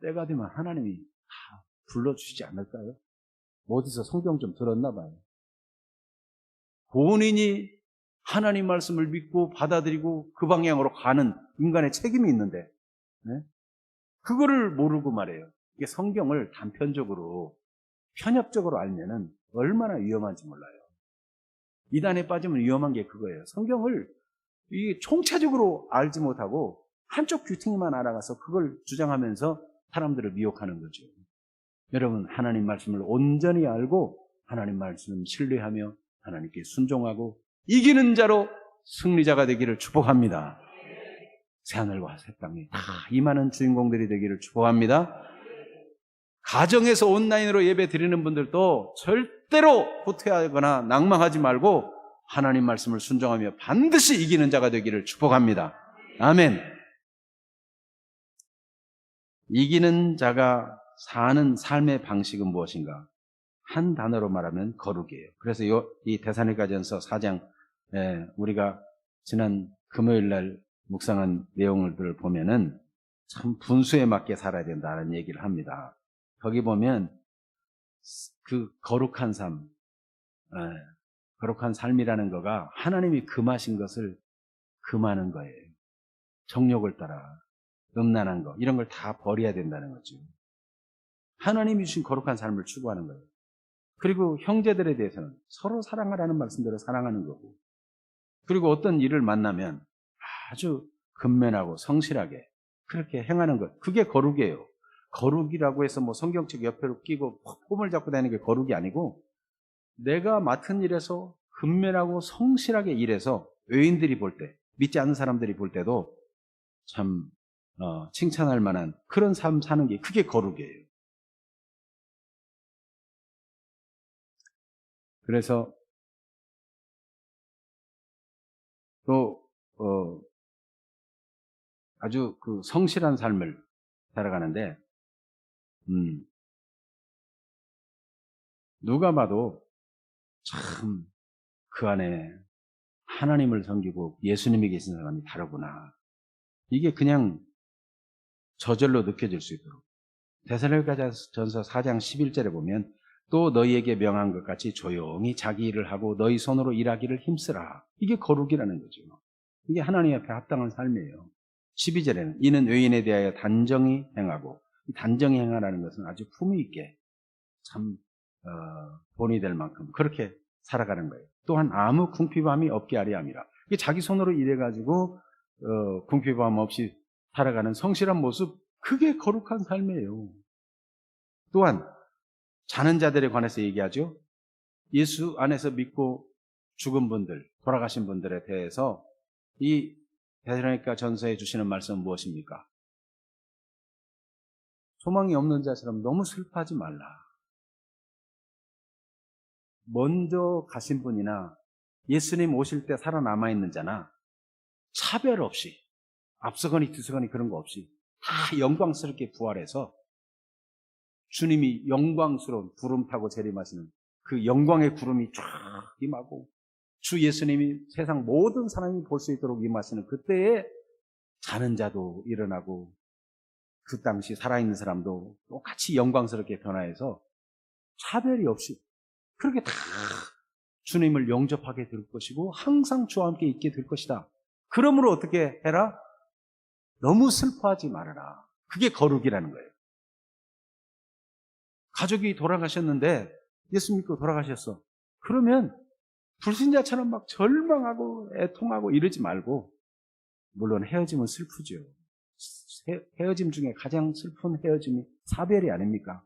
때가 되면 하나님이 다 불러주시지 않을까요? 어디서 성경 좀 들었나 봐요. 본인이 하나님 말씀을 믿고 받아들이고 그 방향으로 가는 인간의 책임이 있는데 그거를 모르고 말해요. 이게 성경을 단편적으로 편협적으로 알면은 얼마나 위험한지 몰라요. 이단에 빠지면 위험한 게 그거예요. 성경을 이 총체적으로 알지 못하고 한쪽 뷰팅만 알아가서 그걸 주장하면서 사람들을 미혹하는 거죠. 여러분 하나님 말씀을 온전히 알고 하나님 말씀 신뢰하며 하나님께 순종하고 이기는 자로 승리자가 되기를 축복합니다. 새하늘과 새 땅에 다 임하는 주인공들이 되기를 축복합니다. 가정에서 온라인으로 예배 드리는 분들도 절대로 후퇴하거나 낭망하지 말고 하나님 말씀을 순종하며 반드시 이기는 자가 되기를 축복합니다. 아멘. 이기는 자가 사는 삶의 방식은 무엇인가? 한 단어로 말하면 거룩이에요. 그래서 이 데살로니가전서 4장 우리가 지난 금요일 날 묵상한 내용을 보면은 참 분수에 맞게 살아야 된다는 얘기를 합니다. 거기 보면 그 거룩한 삶, 거룩한 삶이라는 거가 하나님이 금하신 것을 금하는 거예요. 정욕을 따라 음란한 거 이런 걸 다 버려야 된다는 거죠. 하나님이 주신 거룩한 삶을 추구하는 거예요. 그리고 형제들에 대해서는 서로 사랑하라는 말씀대로 사랑하는 거고, 그리고 어떤 일을 만나면 아주 근면하고 성실하게 그렇게 행하는 것, 그게 거룩이에요. 거룩이라고 해서 뭐 성경책 옆에로 끼고 폼을 잡고 다니는 게 거룩이 아니고, 내가 맡은 일에서 근면하고 성실하게 일해서 외인들이 볼 때, 믿지 않는 사람들이 볼 때도 참 칭찬할 만한 그런 삶 사는 게 그게 거룩이에요. 그래서 또 아주 그 성실한 삶을 살아가는데 누가 봐도 참 그 안에 하나님을 섬기고 예수님이 계신 사람이 다르구나. 이게 그냥 저절로 느껴질 수 있도록. 데살로니가전서 4장 11절에 보면 또 너희에게 명한 것 같이 조용히 자기 일을 하고 너희 손으로 일하기를 힘쓰라. 이게 거룩이라는 거죠. 이게 하나님 앞에 합당한 삶이에요. 12절에는 이는 의인에 대하여 단정히 행하고, 단정히 행하라는 것은 아주 품위 있게 참 본이 될 만큼 그렇게 살아가는 거예요. 또한 아무 궁핍함이 없게 하려 함이라. 이게 자기 손으로 일해가지고 궁핍함 없이 살아가는 성실한 모습, 그게 거룩한 삶이에요. 또한 자는 자들에 관해서 얘기하죠. 예수 안에서 믿고 죽은 분들, 돌아가신 분들에 대해서 이 데살로니가 전서에 주시는 말씀은 무엇입니까? 소망이 없는 자처럼 너무 슬퍼하지 말라. 먼저 가신 분이나 예수님 오실 때 살아남아 있는 자나 차별 없이 앞서거니 뒤서거니 그런 거 없이 다 영광스럽게 부활해서 주님이 영광스러운 구름 타고 재림하시는 그 영광의 구름이 쫙 임하고 주 예수님이 세상 모든 사람이 볼 수 있도록 임하시는 그때에 자는 자도 일어나고 그 당시 살아있는 사람도 똑같이 영광스럽게 변화해서 차별이 없이 그렇게 다 주님을 영접하게 될 것이고 항상 주와 함께 있게 될 것이다. 그러므로 어떻게 해라? 너무 슬퍼하지 말아라. 그게 거룩이라는 거예요. 가족이 돌아가셨는데 예수 믿고 돌아가셨어. 그러면 불신자처럼 막 절망하고 애통하고 이러지 말고, 물론 헤어짐은 슬프죠. 헤어짐 중에 가장 슬픈 헤어짐이 사별이 아닙니까?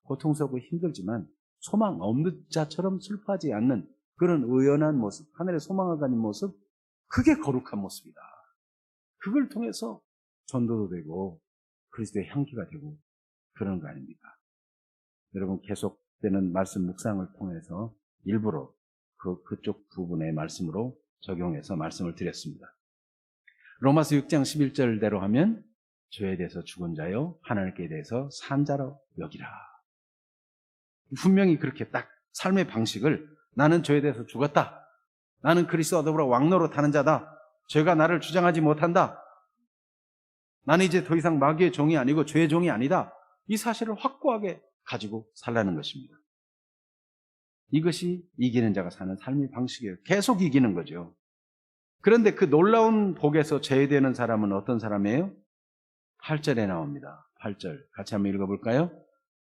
고통스럽고 힘들지만 소망 없는 자처럼 슬퍼하지 않는 그런 의연한 모습, 하늘의 소망을 가진 모습, 그게 거룩한 모습이다. 그걸 통해서 전도도 되고 그리스도의 향기가 되고 그런 거 아닙니까? 여러분, 계속되는 말씀 묵상을 통해서 일부러 그쪽 부분의 말씀으로 적용해서 말씀을 드렸습니다. 로마서 6장 11절대로 하면 죄에 대해서 죽은 자요 하나님께 대해서 산 자로 여기라. 분명히 그렇게 딱 삶의 방식을, 나는 죄에 대해서 죽었다, 나는 그리스도와 더불어 왕노로 타는 자다, 죄가 나를 주장하지 못한다, 나는 이제 더 이상 마귀의 종이 아니고 죄의 종이 아니다, 이 사실을 확고하게 가지고 살라는 것입니다. 이것이 이기는 자가 사는 삶의 방식이에요. 계속 이기는 거죠. 그런데 그 놀라운 복에서 제외되는 사람은 어떤 사람이에요? 8절에 나옵니다. 8절 같이 한번 읽어볼까요?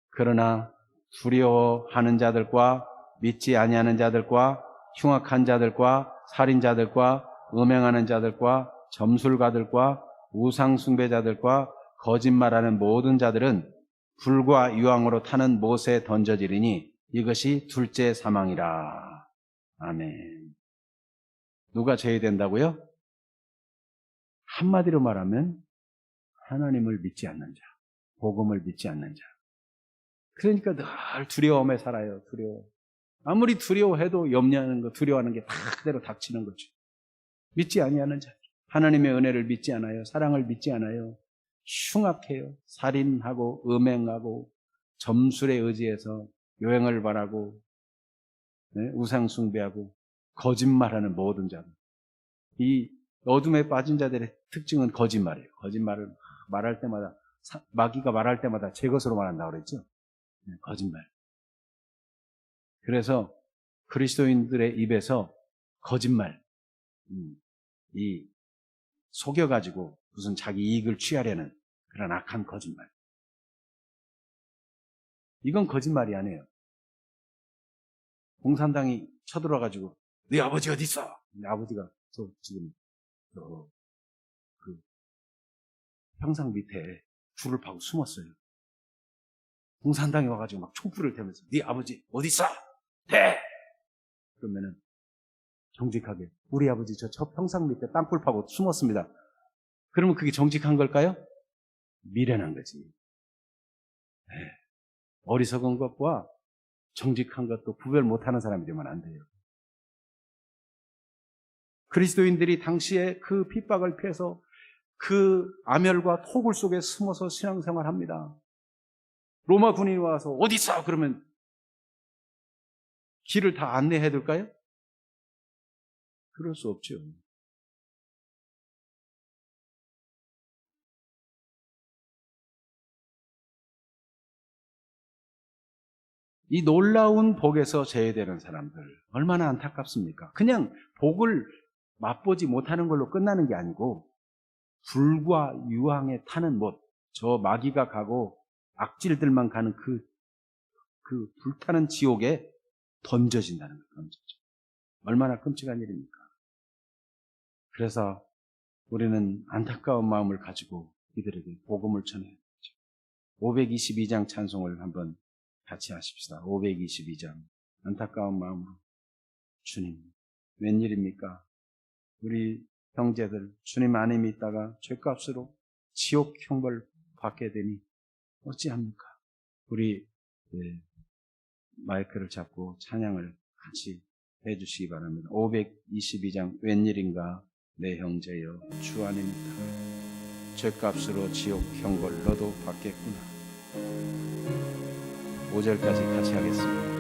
그러나 두려워하는 자들과 믿지 아니하는 자들과 흉악한 자들과 살인자들과 음행하는 자들과 점술가들과 우상숭배자들과 거짓말하는 모든 자들은 불과 유황으로 타는 못에 던져지리니 이것이 둘째 사망이라. 아멘. 누가 제외된다고요? 한마디로 말하면 하나님을 믿지 않는 자, 복음을 믿지 않는 자. 그러니까 늘 두려움에 살아요. 두려워. 아무리 두려워해도 염려하는 거, 두려워하는 게 다 그대로 닥치는 거죠. 믿지 아니하는 자, 하나님의 은혜를 믿지 않아요. 사랑을 믿지 않아요. 흉악해요. 살인하고 음행하고 점술에 의지해서 요행을 바라고, 네? 우상 숭배하고 거짓말하는 모든 자들. 이 어둠에 빠진 자들의 특징은 거짓말이에요. 거짓말을 말할 때마다, 마귀가 말할 때마다 제 것으로 말한다고 그랬죠. 네, 거짓말. 그래서 그리스도인들의 입에서 거짓말, 이 속여가지고 무슨 자기 이익을 취하려는 그런 악한 거짓말. 이건 거짓말이 아니에요. 공산당이 쳐들어가지고 네 아버지 어디 있어? 네 아버지가 지금 그 평상 밑에 줄을 파고 숨었어요. 공산당이 와가지고 막 촛불을 대면서 네 아버지 어디 있어? 대! 그러면은 정직하게 우리 아버지 저 평상 밑에 땅굴 파고 숨었습니다. 그러면 그게 정직한 걸까요? 미련한 거지. 네. 어리석은 것과 정직한 것도 구별 못하는 사람이 되면 안 돼요. 그리스도인들이 당시에 그 핍박을 피해서 그 암열과 토굴 속에 숨어서 신앙생활합니다. 로마 군인이 와서 어디 있어? 그러면 길을 다 안내해 둘까요? 그럴 수 없죠. 이 놀라운 복에서 제외되는 사람들 얼마나 안타깝습니까? 그냥 복을 맛보지 못하는 걸로 끝나는 게 아니고 불과 유황에 타는 못, 저 마귀가 가고 악질들만 가는 그 불타는 지옥에 던져진다는 거죠. 얼마나 끔찍한 일입니까? 그래서 우리는 안타까운 마음을 가지고 이들에게 복음을 전해야 되죠. 522장 찬송을 한번 같이 하십시다. 522장. 안타까운 마음으로 주님, 웬일입니까? 우리 형제들 주님 안에 믿다가 죄값으로 지옥 형벌 받게 되니 어찌합니까? 우리 마이크를 잡고 찬양을 같이 해주시기 바랍니다. 522장 웬일인가 내 형제여 주 안에 믿다가 죄값으로 지옥 형벌 너도 받겠구나. 5절까지 같이 하겠습니다.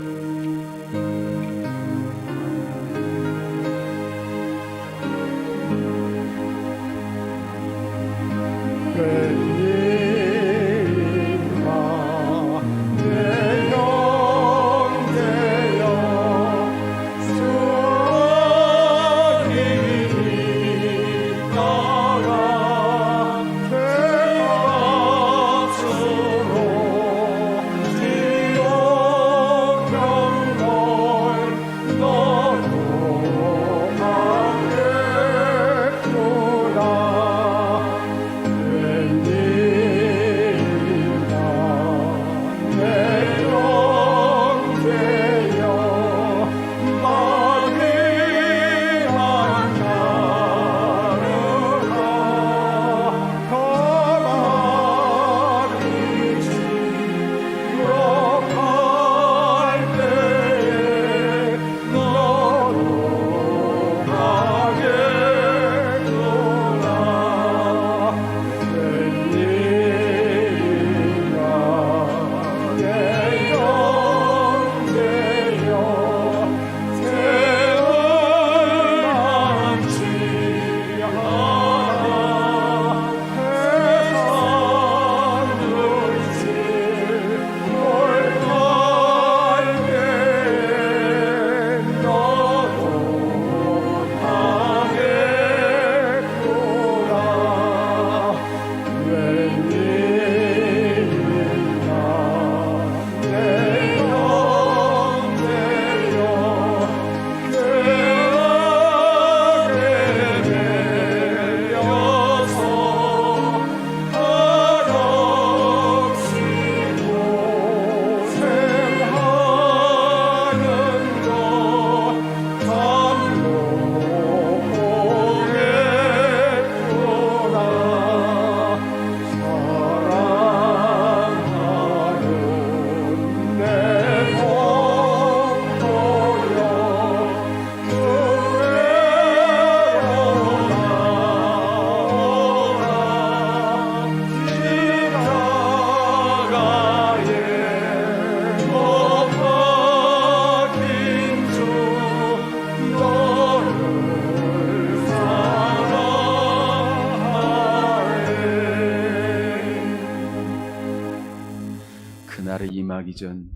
그날이 임하기 전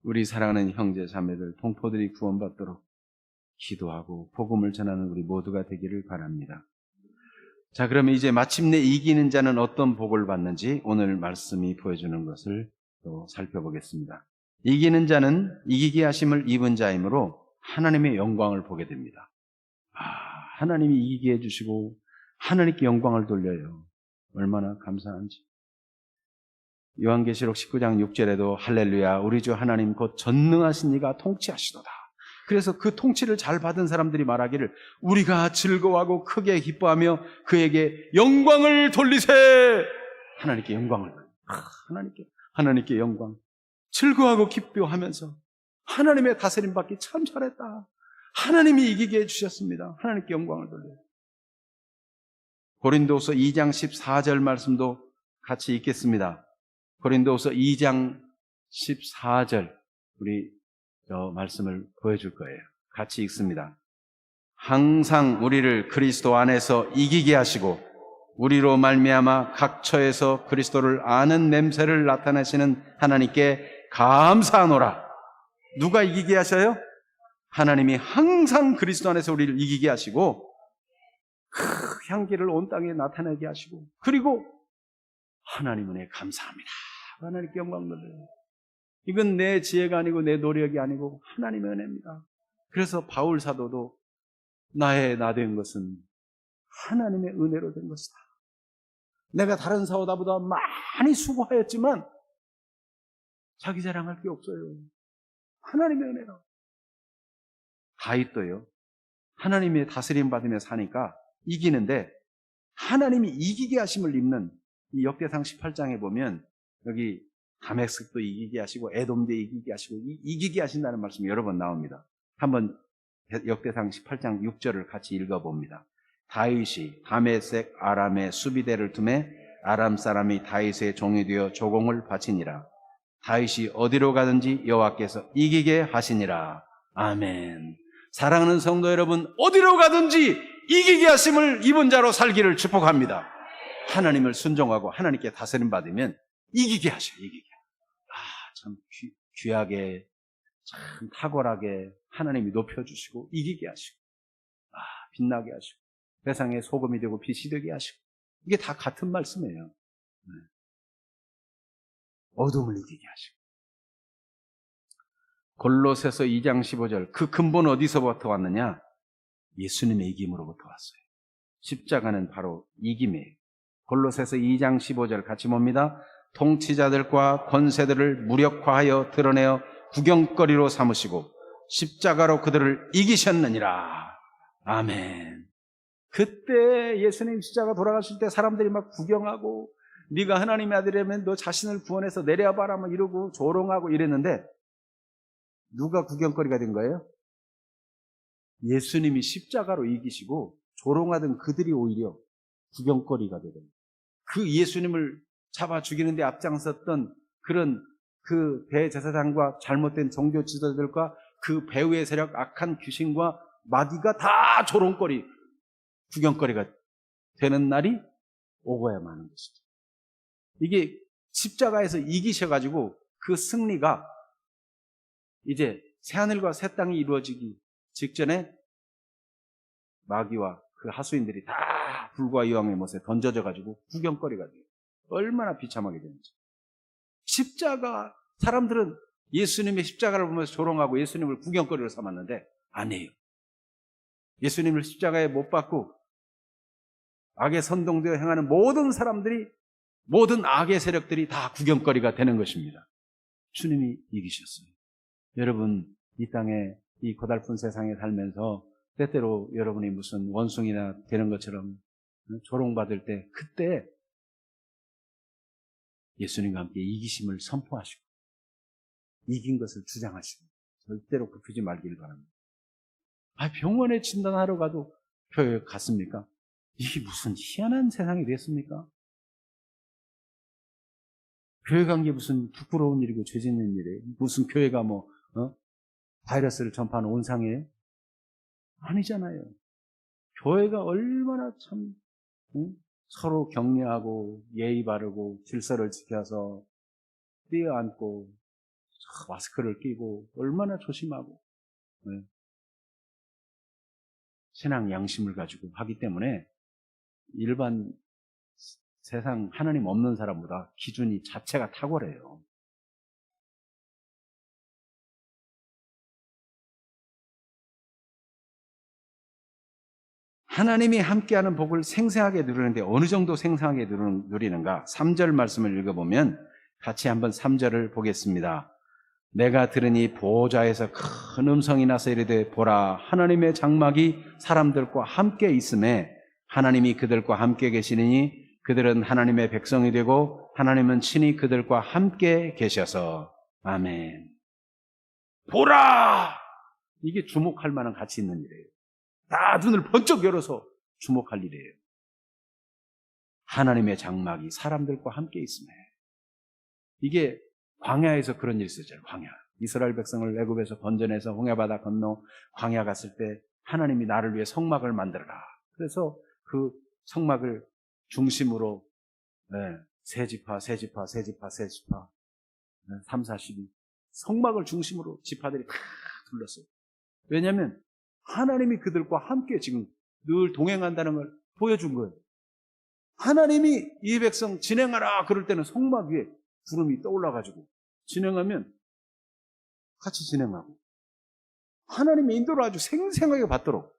우리 사랑하는 형제 자매들 동포들이 구원받도록 기도하고 복음을 전하는 우리 모두가 되기를 바랍니다. 자, 그러면 이제 마침내 이기는 자는 어떤 복을 받는지 오늘 말씀이 보여주는 것을 또 살펴보겠습니다. 이기는 자는 이기게 하심을 입은 자이므로 하나님의 영광을 보게 됩니다. 하나님이 이기게 해주시고 하나님께 영광을 돌려요. 얼마나 감사한지. 요한계시록 19장 6절에도 할렐루야 우리 주 하나님 곧 전능하신 이가 통치하시도다. 그래서 그 통치를 잘 받은 사람들이 말하기를 우리가 즐거워하고 크게 기뻐하며 그에게 영광을 돌리세. 하나님께 영광을 하나님께 영광. 즐거워하고 기뻐하면서 하나님의 다스림 받기 참 잘했다. 하나님이 이기게 해주셨습니다. 하나님께 영광을 돌려요. 고린도후서 2장 14절 말씀도 같이 읽겠습니다. 고린도후서 2장 14절 우리 저 말씀을 보여줄 거예요. 같이 읽습니다. 항상 우리를 그리스도 안에서 이기게 하시고 우리로 말미암아 각 처에서 그리스도를 아는 냄새를 나타내시는 하나님께 감사하노라. 누가 이기게 하셔요? 하나님이 항상 그리스도 안에서 우리를 이기게 하시고 그 향기를 온 땅에 나타내게 하시고 그리고 하나님 은혜 감사합니다. 하나님께 영광 돌려요. 이건 내 지혜가 아니고 내 노력이 아니고 하나님의 은혜입니다. 그래서 바울 사도도 나의 나 된 것은 하나님의 은혜로 된 것이다. 내가 다른 사도보다 많이 수고하였지만 자기 자랑할 게 없어요. 하나님의 은혜로. 다윗도요. 하나님의 다스림 받으며 사니까 이기는데 하나님이 이기게 하심을 입는 이 역대상 18장에 보면 여기 다메섹도 이기게 하시고 에돔도 이기게 하시고 이기게 하신다는 말씀이 여러 번 나옵니다. 한번 역대상 18장 6절을 같이 읽어봅니다. 다윗이 다메섹 아람의 수비대를 tum에 아람 사람이 다윗의 종이 되어 조공을 바치니라. 다윗이 어디로 가든지 여호와께서 이기게 하시니라. 아멘. 사랑하는 성도 여러분, 어디로 가든지 이기게 하심을 입은 자로 살기를 축복합니다. 하나님을 순종하고 하나님께 다스림 받으면 이기게 하셔요. 이기게. 참 귀하게, 참 탁월하게 하나님이 높여주시고 이기게 하시고 빛나게 하시고 세상에 소금이 되고 빛이 되게 하시고, 이게 다 같은 말씀이에요. 어둠을 이기게 하시고. 골로새서 2장 15절, 그 근본 어디서부터 왔느냐? 예수님의 이김으로부터 왔어요. 십자가는 바로 이김이에요. 골로새서 2장 15절 같이 봅니다. 통치자들과 권세들을 무력화하여 드러내어 구경거리로 삼으시고 십자가로 그들을 이기셨느니라. 아멘. 그때 예수님 십자가 돌아가실 때 사람들이 막 구경하고, 네가 하나님의 아들이라면 너 자신을 구원해서 내려봐라 막 이러고 조롱하고 이랬는데, 누가 구경거리가 된 거예요? 예수님이 십자가로 이기시고 조롱하던 그들이 오히려 구경거리가 되는, 그 예수님을 잡아 죽이는데 앞장섰던 그런 그 대제사장과 잘못된 종교 지도자들과 그 배후의 세력, 악한 귀신과 마귀가 다 조롱거리, 구경거리가 되는 날이 오고야만 하는 것이죠. 이게 십자가에서 이기셔가지고 그 승리가 이제 새하늘과 새 땅이 이루어지기 직전에 마귀와 그 하수인들이 다 불과 이왕의 못에 던져져가지고 구경거리가 돼요. 얼마나 비참하게 되는지. 십자가, 사람들은 예수님의 십자가를 보면서 조롱하고 예수님을 구경거리로 삼았는데 아니에요. 예수님을 십자가에 못 박고 악에 선동되어 행하는 모든 사람들이, 모든 악의 세력들이 다 구경거리가 되는 것입니다. 주님이 이기셨어요. 여러분, 이 땅에, 이 고달픈 세상에 살면서 때때로 여러분이 무슨 원숭이나 되는 것처럼 조롱받을 때, 그때 예수님과 함께 이기심을 선포하시고 이긴 것을 주장하시고 절대로 굽히지 말길 바랍니다. 병원에 진단하러 가도 교회 갔습니까? 이게 무슨 희한한 세상이 됐습니까? 교회 간 게 무슨 부끄러운 일이고 죄 짓는 일이에요? 무슨 교회가 바이러스를 전파하는 온상이에요? 아니잖아요. 교회가 얼마나 참 서로 격려하고 예의 바르고 질서를 지켜서 뛰어앉고 마스크를 끼고 얼마나 조심하고 신앙 양심을 가지고 하기 때문에 일반 세상 하나님 없는 사람보다 기준이 자체가 탁월해요. 하나님이 함께하는 복을 생생하게 누리는데 어느 정도 생생하게 누리는가? 3절 말씀을 읽어보면 같이 한번 3절을 보겠습니다. 내가 들으니 보호자에서 큰 음성이 나서 이르되 보라, 하나님의 장막이 사람들과 함께 있음에 하나님이 그들과 함께 계시니 그들은 하나님의 백성이 되고 하나님은 친히 그들과 함께 계셔서. 아멘. 보라! 이게 주목할 만한 가치 있는 일이에요. 다 눈을 번쩍 열어서 주목할 일이에요. 하나님의 장막이 사람들과 함께 있음에. 이게 광야에서 그런 일이 있었잖아요. 광야. 이스라엘 백성을 애굽에서 건져내서 홍해바다 건너 광야 갔을 때 하나님이 나를 위해 성막을 만들어라. 그래서 그 성막을 중심으로 세 지파 3, 4, 12 성막을 중심으로 지파들이 다 둘렀어요. 왜냐하면 하나님이 그들과 함께 지금 늘 동행한다는 걸 보여준 거예요. 하나님이 이 백성 진행하라 그럴 때는 성막 위에 구름이 떠올라가지고 진행하면 같이 진행하고, 하나님의 인도를 아주 생생하게 받도록,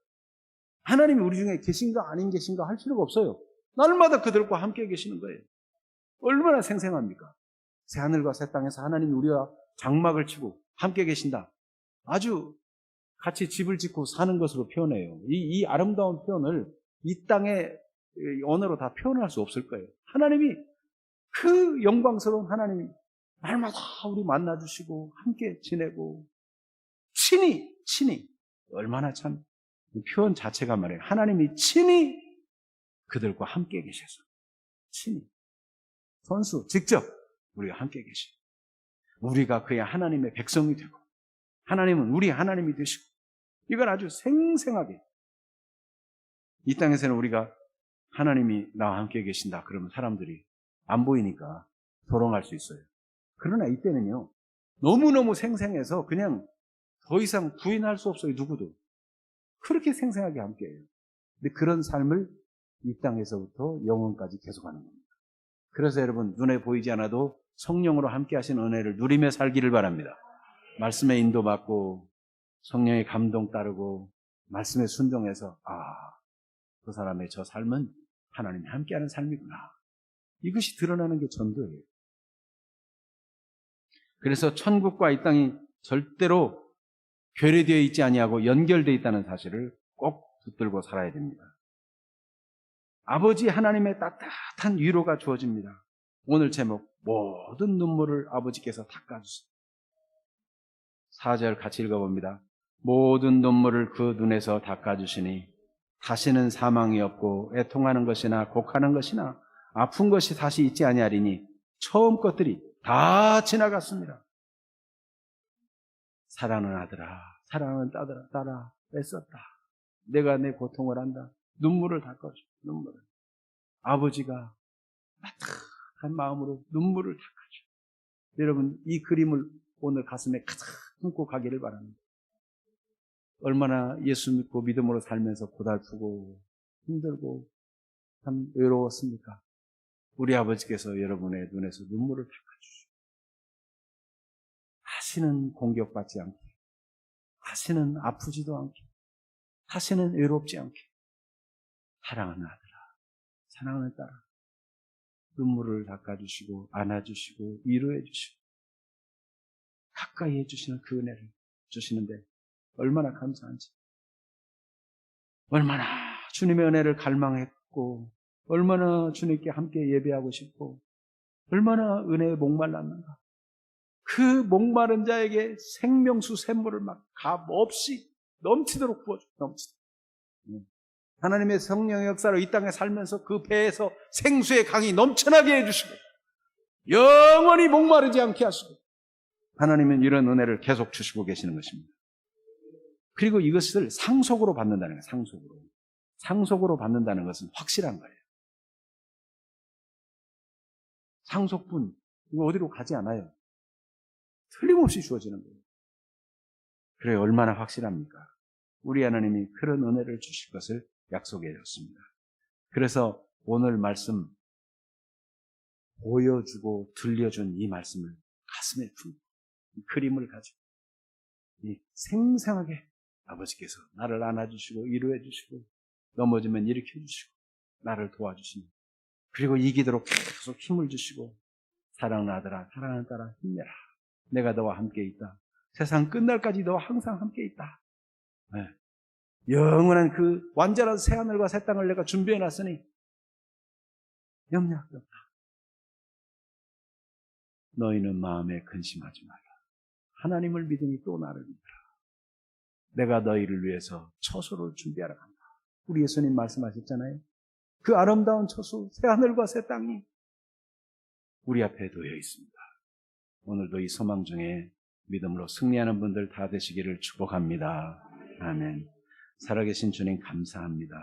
하나님이 우리 중에 계신가 아닌 계신가 할 필요가 없어요. 날마다 그들과 함께 계시는 거예요. 얼마나 생생합니까? 새하늘과 새 땅에서 하나님이 우리와 장막을 치고 함께 계신다. 아주 같이 집을 짓고 사는 것으로 표현해요. 이 아름다운 표현을 이 땅의 언어로 다 표현할 수 없을 거예요. 하나님이 그 영광스러운 하나님이 날마다 우리 만나주시고 함께 지내고 친히 얼마나 참 표현 자체가 말이에요. 하나님이 친히 그들과 함께 계셔서 친히 선수 직접 우리가 함께 계시고 우리가 그의 하나님의 백성이 되고 하나님은 우리 하나님이 되시고 이걸 아주 생생하게 이 땅에서는 우리가 하나님이 나와 함께 계신다 그러면 사람들이 안 보이니까 조롱할 수 있어요. 그러나 이때는요 너무너무 생생해서 그냥 더 이상 부인할 수 없어요. 누구도 그렇게 생생하게 함께해요. 근데 그런 삶을 이 땅에서부터 영원까지 계속하는 겁니다. 그래서 여러분 눈에 보이지 않아도 성령으로 함께 하신 은혜를 누리며 살기를 바랍니다. 말씀에 인도받고 성령의 감동 따르고 말씀에 순종해서 그 사람의 저 삶은 하나님이 함께하는 삶이구나. 이것이 드러나는 게 전도예요. 그래서 천국과 이 땅이 절대로 괴뢰되어 있지 아니하고 연결되어 있다는 사실을 꼭 붙들고 살아야 됩니다. 아버지 하나님의 따뜻한 위로가 주어집니다. 오늘 제목 모든 눈물을 아버지께서 닦아주세요. 4절 같이 읽어봅니다. 모든 눈물을 그 눈에서 닦아주시니 다시는 사망이 없고 애통하는 것이나 곡하는 것이나 아픈 것이 다시 있지 아니하리니 처음 것들이 다 지나갔습니다. 사랑하는 아들아, 사랑하는 딸아, 애썼다. 내가 내 고통을 안다. 눈물을 닦아줘. 눈물을. 아버지가 따뜻한 마음으로 눈물을 닦아줘. 여러분 이 그림을 오늘 가슴에 가득 품고 가기를 바랍니다. 얼마나 예수 믿고 믿음으로 살면서 고달프고 힘들고 참 외로웠습니까? 우리 아버지께서 여러분의 눈에서 눈물을 닦아주시고 다시는 공격받지 않게, 다시는 아프지도 않게, 다시는 외롭지 않게 사랑하는 아들아, 사랑하는 딸아 눈물을 닦아주시고 안아주시고 위로해주시고 가까이 해주시는 그 은혜를 주시는데 얼마나 감사한지, 얼마나 주님의 은혜를 갈망했고 얼마나 주님께 함께 예배하고 싶고 얼마나 은혜에 목말랐는가. 그 목마른 자에게 생명수 샘물을 막 값없이 넘치도록 부어줘. 넘치도록. 하나님의 성령의 역사로 이 땅에 살면서 그 배에서 생수의 강이 넘쳐나게 해주시고 영원히 목마르지 않게 하시고 하나님은 이런 은혜를 계속 주시고 계시는 것입니다. 그리고 이것을 상속으로 받는다는 거예요. 상속으로 받는다는 것은 확실한 거예요. 상속분 이거 어디로 가지 않아요. 틀림없이 주어지는 거예요. 그래 얼마나 확실합니까? 우리 하나님이 그런 은혜를 주실 것을 약속해 줬습니다. 그래서 오늘 말씀 보여주고 들려준 이 말씀을 가슴에 품고 그림을 가지고 생생하게 아버지께서 나를 안아주시고 위로해 주시고 넘어지면 일으켜 주시고 나를 도와주시고 그리고 이기도록 계속 힘을 주시고 사랑하는 아들아 사랑하는 딸아 힘내라. 내가 너와 함께 있다. 세상 끝날까지 너와 항상 함께 있다. 네. 영원한 그 완전한 새하늘과 새 땅을 내가 준비해 놨으니 염려하지 없다. 너희는 마음에 근심하지 마라. 하나님을 믿으니 또 나를 믿으라. 내가 너희를 위해서 처소를 준비하러 간다. 우리 예수님 말씀하셨잖아요. 그 아름다운 처소, 새하늘과 새 땅이 우리 앞에 놓여 있습니다. 오늘도 이 소망 중에 믿음으로 승리하는 분들 다 되시기를 축복합니다. 아멘. 살아계신 주님 감사합니다.